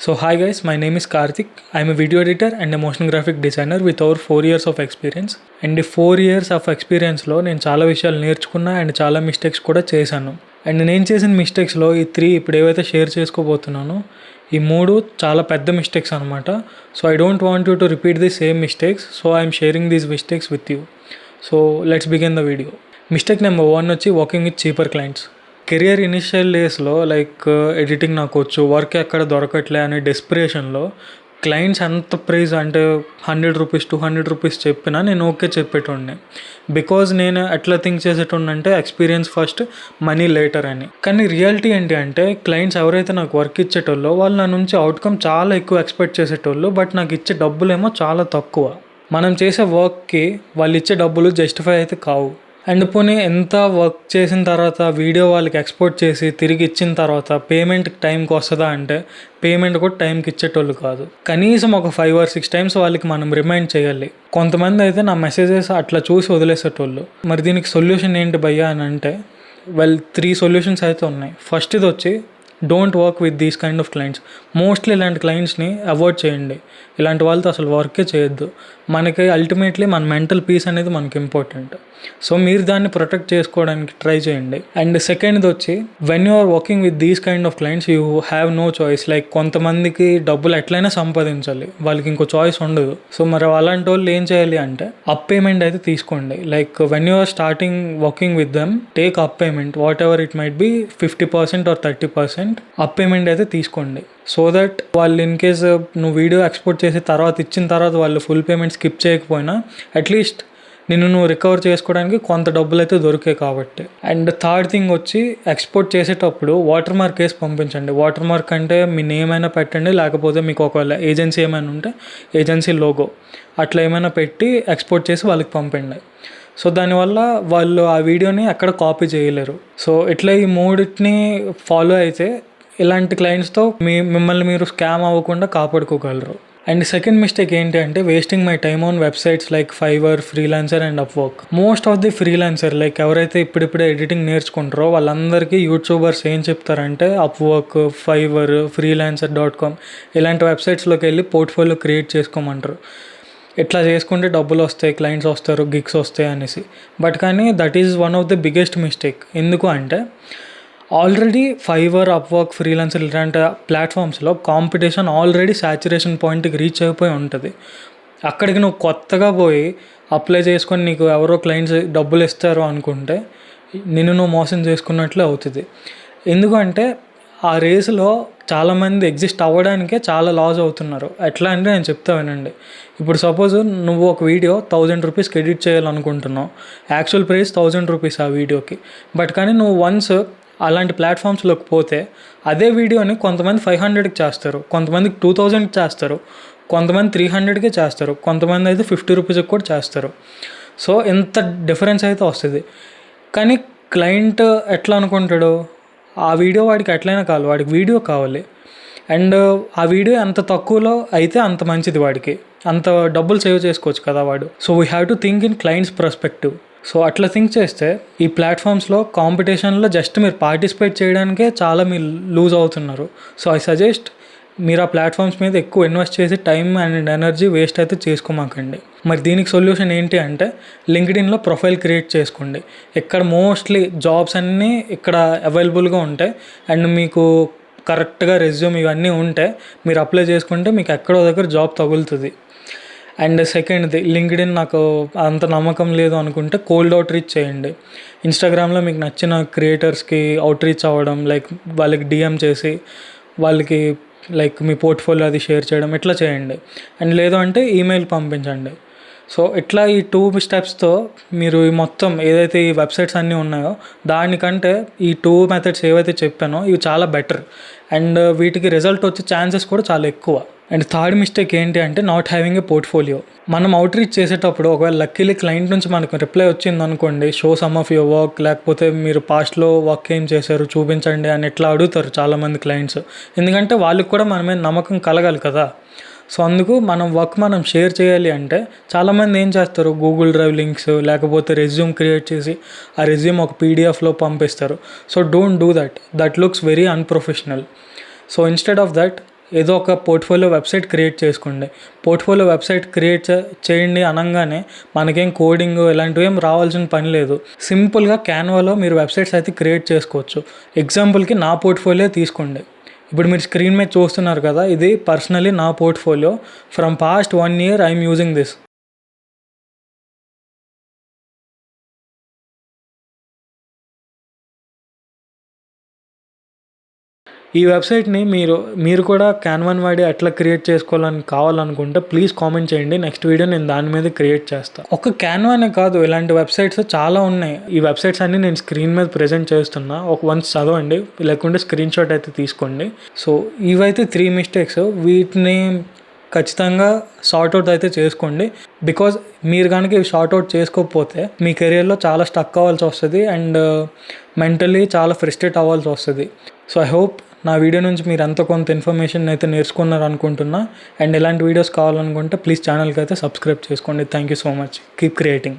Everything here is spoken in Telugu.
So hi guys, my name is Karthik. I am a video editor and a motion graphic designer with over 4 years of experience. And ఈ 4 years of experience లో నేను చాలా విషయాలు నేర్చుకున్నా అండ్ చాలా మిస్టేక్స్ కూడా చేశాను. అండ్ నేను చేసిన మిస్టేక్స్లో ఈ 3 ఇప్పుడు ఏవైతే షేర్ చేసుకోబోతున్నానో ఈ 3 చాలా పెద్ద మిస్టేక్స్ అనమాట. So I don't want you to repeat the same mistakes. So I'm sharing these mistakes with you. So let's begin the video. Mistake number 1 వచ్చి working with cheaper clients. Career initial డేస్లో ఎడిటింగ్ నాకు వచ్చు, వర్క్ ఎక్కడ దొరకట్లే అనే డెస్పిరేషన్లో క్లయింట్స్ ఎంత ప్రైస్ అంటే 100 రూపీస్ 200 రూపీస్ చెప్పినా నేను ఓకే చెప్పేటోడిని. బికాజ్ నేను ఎట్లా థింక్ చేసేటోడినంటే ఎక్స్పీరియన్స్ ఫస్ట్ మనీ లేటర్ అని. కానీ రియాలిటీ ఏంటి అంటే క్లయింట్స్ ఎవరైతే నాకు వర్క్ ఇచ్చేటోళ్ళో వాళ్ళు నా నుంచి అవుట్కమ్ చాలా ఎక్కువ ఎక్స్పెక్ట్ చేసేటోళ్ళు, బట్ నాకు ఇచ్చే డబ్బులేమో చాలా తక్కువ. మనం చేసే వర్క్కి వాళ్ళు ఇచ్చే డబ్బులు జస్టిఫై అయితే కావు. అండ్ పోనీ ఎంత వర్క్ చేసిన తర్వాత వీడియో వాళ్ళకి ఎక్స్పోర్ట్ చేసి తిరిగి ఇచ్చిన తర్వాత పేమెంట్ టైంకి వస్తుందా అంటే పేమెంట్ కూడా టైంకి ఇచ్చేటోళ్ళు కాదు. కనీసం ఒక 5 or 6 times వాళ్ళకి మనం రిమైండ్ చేయాలి. కొంతమంది అయితే నా మెసేజెస్ అట్లా చూసి వదిలేసేటోళ్ళు. మరి దీనికి సొల్యూషన్ ఏంటి భయ్యా అని అంటే 3 సొల్యూషన్స్ అయితే ఉన్నాయి. ఫస్ట్ ఇది వచ్చి don't work with these kind of clients. Mostly ఇలాంటి క్లయింట్స్ని అవాయిడ్ చేయండి. ఇలాంటి వాళ్ళతో అసలు వర్కే చేయొద్దు. మనకి అల్టిమేట్లీ మన మెంటల్ పీస్ అనేది మనకి ఇంపార్టెంట్. సో మీరు దాన్ని ప్రొటెక్ట్ చేసుకోవడానికి ట్రై చేయండి. అండ్ సెకండ్ది వచ్చి when you are working with these kind of clients you have no choice. కొంతమందికి డబ్బులు ఎట్లయినా సంపాదించాలి, వాళ్ళకి ఇంకో చాయిస్ ఉండదు. సో మరి అలాంటి వాళ్ళు ఏం చేయాలి అంటే అప్ పేమెంట్ అయితే తీసుకోండి. When you are starting working with them take up payment, whatever it might be 50% or 30% up payment అయితే తీసుకోండి. సో దట్ వాళ్ళు ఇన్ కేస్ నువ్వు వీడియో ఎక్స్పోర్ట్ చేసి తర్వాత ఇచ్చిన తర్వాత వాళ్ళు ఫుల్ పేమెంట్ స్కిప్ చేయకపోయినా అట్లీస్ట్ నువ్వు రికవర్ చేసుకోవడానికి కొంత డబ్బులు అయితే దొరికాయి కాబట్టి. అండ్ థర్డ్ థింగ్ వచ్చి ఎక్స్పోర్ట్ చేసేటప్పుడు వాటర్ మార్క్ వేసి పంపించండి. వాటర్ మార్క్ అంటే మీ నేమ్ అయినా పెట్టండి, లేకపోతే మీకు ఒకవేళ ఏజెన్సీ ఏమైనా ఉంటే ఏజెన్సీ లోగో అట్లా ఏమైనా పెట్టి ఎక్స్పోర్ట్ చేసి వాళ్ళకి పంపండి. సో దానివల్ల వాళ్ళు ఆ వీడియోని ఎక్కడ కాపీ చేయలేరు. సో ఇట్లా ఈ మూడింటిని ఫాలో అయితే ఇలాంటి క్లయింట్స్తో మిమ్మల్ని మీరు స్కామ్ అవ్వకుండా కాపాడుకోగలరు. అండ్ సెకండ్ మిస్టేక్ ఏంటి అంటే wasting my time on websites like Fiverr, freelancer and Upwork. Most of the freelancer ఎవరైతే ఇప్పుడిప్పుడే ఎడిటింగ్ నేర్చుకుంటారో వాళ్ళందరికీ యూట్యూబర్స్ ఏం చెప్తారంటే అప్వర్క్, ఫైవర్, freelancer.com ఇలాంటి వెబ్సైట్స్లోకి వెళ్ళి పోర్ట్ఫోలియో క్రియేట్ చేసుకోమంటారు. ఇట్లా చేసుకుంటే డబ్బులు వస్తాయి, క్లయింట్స్ వస్తారు, గిగ్స్ వస్తాయి అనేసి. బట్ కానీ that is one of the biggest mistake. ఎందుకు అంటే ఆల్రెడీ ఫైవర్, అప్వర్క్, ఫ్రీలాన్సర్ ఇలాంటి ప్లాట్ఫామ్స్లో కాంపిటీషన్ ఆల్రెడీ సాచురేషన్ పాయింట్కి రీచ్ అయిపోయి ఉంటుంది. అక్కడికి నువ్వు కొత్తగా పోయి అప్లై చేసుకొని నీకు ఎవరో క్లయింట్స్ డబ్బులు ఇస్తారు అనుకుంటే నువ్వు మోసం చేసుకున్నట్లే అవుతుంది. ఎందుకంటే ఆ రేసులో చాలామంది ఎగ్జిస్ట్ అవ్వడానికే చాలా లాస్ అవుతున్నారు. ఎట్లా అంటే నేను చెప్తా వినండి. ఇప్పుడు సపోజ్ నువ్వు ఒక వీడియో 1000 రూపీస్కి ఎడిట్ చేయాలనుకుంటున్నావు, యాక్చువల్ ప్రైస్ 1000 రూపీస్ ఆ వీడియోకి. బట్ కానీ నువ్వు వన్స్ అలాంటి ప్లాట్ఫామ్స్లోకి పోతే అదే వీడియోని కొంతమంది 500కి చేస్తారు, కొంతమందికి 2000కి చేస్తారు, కొంతమంది 300కే చేస్తారు, కొంతమంది అయితే 50 రూపీస్కి కూడా చేస్తారు. సో ఎంత డిఫరెన్స్ అయితే వస్తుంది. కానీ క్లయింట్ ఎట్లా అనుకుంటాడు, ఆ వీడియో వాడికి ఎట్లయినా కావాలి, వాడికి వీడియో కావాలి. అండ్ ఆ వీడియో ఎంత తక్కువలో అయితే అంత మంచిది, వాడికి అంత డబ్బులు సేవ్ చేసుకోవచ్చు కదా వాడు. So we have to think in clients perspective. So అట్లా థింక్ చేస్తే ఈ ప్లాట్ఫామ్స్లో కాంపిటీషన్లో జస్ట్ మీరు పార్టిసిపేట్ చేయడానికే చాలా మీరు లూజ్ అవుతున్నారు. సో ఐ సజెస్ట్ మీరు ఆ ప్లాట్ఫామ్స్ మీద ఎక్కువ ఇన్వెస్ట్ చేసి టైం అండ్ ఎనర్జీ వేస్ట్ అయితే చేసుకోమాకండి. మరి దీనికి సొల్యూషన్ ఏంటి అంటే లింక్డ్ఇన్లో ప్రొఫైల్ క్రియేట్ చేసుకోండి. ఇక్కడ మోస్ట్లీ జాబ్స్ అన్నీ ఇక్కడ అవైలబుల్గా ఉంటాయి. అండ్ మీకు కరెక్ట్గా రెజ్యూమ్ ఇవన్నీ ఉంటే మీరు అప్లై చేసుకుంటే మీకు ఎక్కడో దగ్గర జాబ్ తగులుతుంది. అండ్ సెకండ్ది లింక్డ్ఇన్ నాకు అంత నమ్మకం లేదు అనుకుంటే కోల్డ్ అవుట్ రీచ్ చేయండి. ఇన్స్టాగ్రామ్లో మీకు నచ్చిన క్రియేటర్స్కి అవుట్ రీచ్ అవ్వడం, వాళ్ళకి డిఎం చేసి వాళ్ళకి మీ పోర్ట్ఫోలియో అది షేర్ చేయడం ఇట్లా చేయండి. అండ్ లేదు అంటే ఈమెయిల్ పంపించండి. సో ఇట్లా ఈ 2 స్టెప్స్తో మీరు ఈ మొత్తం ఏదైతే ఈ వెబ్సైట్స్ అన్నీ ఉన్నాయో దానికంటే ఈ 2 మెథడ్స్ ఏవైతే చెప్పానో ఇవి చాలా బెటర్. అండ్ వీటికి రిజల్ట్ వచ్చే ఛాన్సెస్ కూడా చాలా ఎక్కువ. అండ్ థర్డ్ మిస్టేక్ ఏంటి అంటే నాట్ హ్యావింగ్ ఏ పోర్ట్ఫోలియో. మనం అవుట్ రీచ్ చేసేటప్పుడు ఒకవేళ లక్కీలీ క్లయింట్ నుంచి మనకు రిప్లై వచ్చింది అనుకోండి, show some of your work, లేకపోతే మీరు పాస్ట్లో వర్క్ ఏం చేశారు చూపించండి అని ఇట్లా అడుగుతారు చాలామంది క్లయింట్స్. ఎందుకంటే వాళ్ళకి కూడా మన మీద నమ్మకం కలగాలి కదా. సో అందుకు మనం వర్క్ మనం షేర్ చేయాలి అంటే చాలామంది ఏం చేస్తారు, గూగుల్ డ్రైవ్ లింక్స్ లేకపోతే రెజ్యూమ్ క్రియేట్ చేసి ఆ రెజ్యూమ్ ఒక పీడిఎఫ్లో పంపిస్తారు. So don't do that looks very unprofessional. So instead of that ఏదో ఒక పోర్ట్ఫోలియో వెబ్సైట్ క్రియేట్ చేసుకోండి. పోర్ట్ఫోలియో వెబ్సైట్ క్రియేట్ చేయండి అనగానే మనకేం కోడింగ్ ఇలాంటివి ఏం రావాల్సిన పని లేదు. సింపుల్గా క్యాన్వాలో మీరు వెబ్సైట్స్ అయితే క్రియేట్ చేసుకోవచ్చు. ఎగ్జాంపుల్కి నా పోర్ట్ఫోలియో తీసుకోండి. ఇప్పుడు మీరు స్క్రీన్ మీద చూస్తున్నారు కదా, ఇది పర్సనలీ నా portfolio. From past 1 year I'm using this. ఈ వెబ్సైట్ని మీరు కూడా క్యాన్వాని వాడి ఎట్లా క్రియేట్ చేసుకోవాలని కావాలనుకుంటే ప్లీజ్ కామెంట్ చేయండి. నెక్స్ట్ వీడియో నేను దాని మీద క్రియేట్ చేస్తాను. ఒక క్యాన్వానే కాదు, ఇలాంటి వెబ్సైట్స్ చాలా ఉన్నాయి. ఈ వెబ్సైట్స్ అన్నీ నేను స్క్రీన్ మీద ప్రెజెంట్ చేస్తున్నా. వన్స్ చదవండి, లేకుంటే స్క్రీన్ షాట్ అయితే తీసుకోండి. సో ఇవైతే 3 మిస్టేక్స్. వీటిని ఖచ్చితంగా సార్ట్అవుట్ అయితే చేసుకోండి. బికాజ్ మీరు కనుక ఇవి సార్ట్అవుట్ చేసుకోకపోతే మీ కెరియర్లో చాలా స్టక్ అవ్వాల్సి వస్తుంది అండ్ మెంటలీ చాలా ఫ్రస్ట్రేట్ అవ్వాల్సి వస్తుంది. సో ఐ హోప్ నా వీడియో నుంచి మీరు ఎంతో కొంత ఇన్ఫర్మేషన్ అయితే నేర్చుకున్నారు అనుకుంటున్నా. అండ్ ఇలాంటి వీడియోస్ కావాలనుకుంటే ప్లీజ్ ఛానల్కి అయితే సబ్స్క్రైబ్ చేసుకోండి. Thank you so much. Keep creating.